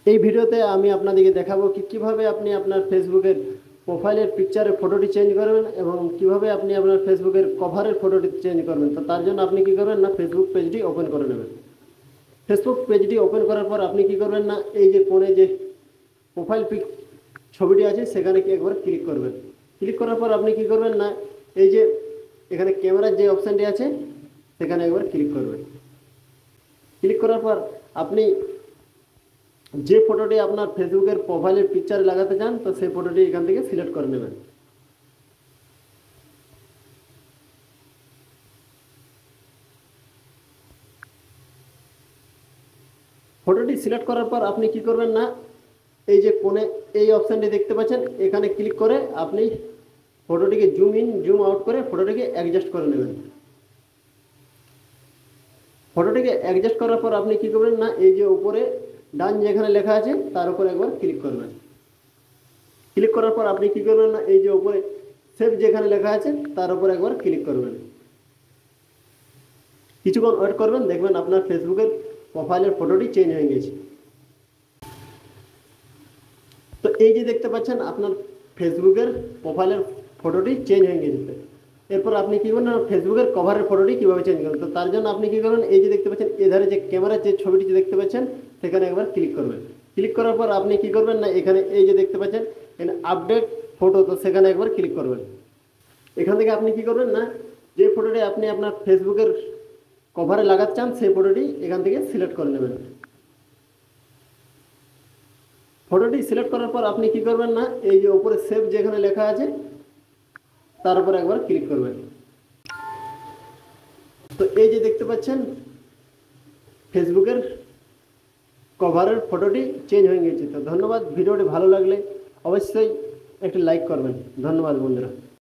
এই ভিডিওতে আমি আপনাদেরকে দেখাবো কিভাবে আপনি আপনার ফেসবুকের প্রোফাইলের পিকচারে ফটোটি চেঞ্জ করবেন এবং কিভাবে আপনি আপনার ফেসবুকের কভারের ফটোটি চেঞ্জ করবেন। তো তার জন্য আপনি কি করবেন না, ফেসবুক পেজটি ওপেন করে নেবেন। ফেসবুক পেজটি ওপেন করার পর আপনি কি করবেন না, এই যে কোণে যে প্রোফাইল পিক ছবিটি আছে সেখানে কি একবার ক্লিক করবেন। ক্লিক করার পর আপনি কি করবেন না, এই যে এখানে ক্যামেরার যে অপশানটি আছে সেখানে একবার ক্লিক করবেন। ক্লিক করার পর আপনি যে ফটোটি আপনার ফেসবুকের প্রোফাইলের পিকচারে লাগাতে চান তো সেই ফটোটি এখান থেকে সিলেক্ট করে নেবেন। ফটোটি সিলেক্ট করার পর আপনি কি করবেন না, এই যে কোণে এই অপশানটি দেখতে পাচ্ছেন এখানে ক্লিক করে আপনি ফটোটিকে জুম ইন জুম আউট করে ফটোটিকে অ্যাডজাস্ট করে নেবেন। ফটোটিকে অ্যাডজাস্ট করার পর আপনি কি করবেন না, এই যে উপরে ডান যেখানে লেখা আছে তার উপরে একবার ক্লিক করবেন। ক্লিক করার পর আপনি কি করবেন না, এই যে উপরে সেভ যেখানে লেখা আছে তার উপরে একবার ক্লিক করবেন। কিছুক্ষণ ওয়েট করবেন, দেখবেন আপনার ফেসবুকের প্রোফাইলের ফটোটি চেঞ্জ হয়ে গেছে। তো এই যে দেখতে পাচ্ছেন আপনার ফেসবুকের প্রোফাইলের ফটোটি চেঞ্জ হয়ে গেছে। এরপর আপনি কী করবেন না, ফেসবুকের কভারের ফটোটি কীভাবে চেঞ্জ করবেন। তো তার জন্য আপনি কী করবেন, এই যে দেখতে পাচ্ছেন এধারে যে ক্যামেরার যে ছবিটি দেখতে পাচ্ছেন সেখানে একবার ক্লিক করবেন। ক্লিক করার পর আপনি কী করবেন না, এখানে এই যে দেখতে পাচ্ছেন এখানে আপডেট ফটো, তো সেখানে একবার ক্লিক করবেন। এখান থেকে আপনি কী করবেন না, যে ফটোটি আপনি আপনার ফেসবুকের কভারে লাগাতে চান সেই ফটোটি এখান থেকে সিলেক্ট করে নেবেন। ফটোটি সিলেক্ট করার পর আপনি কি করবেন না, এই যে উপরে সেভ যেখানে লেখা আছে তার উপর একবার ক্লিক করবেন। তো এই যে দেখতে পাচ্ছেন ফেসবুকের কভারের ফটোটি চেঞ্জ হয়ে গেছে। তো ধন্যবাদ। ভিডিওটি ভালো লাগলে অবশ্যই একটি লাইক করবেন। ধন্যবাদ বন্ধুরা।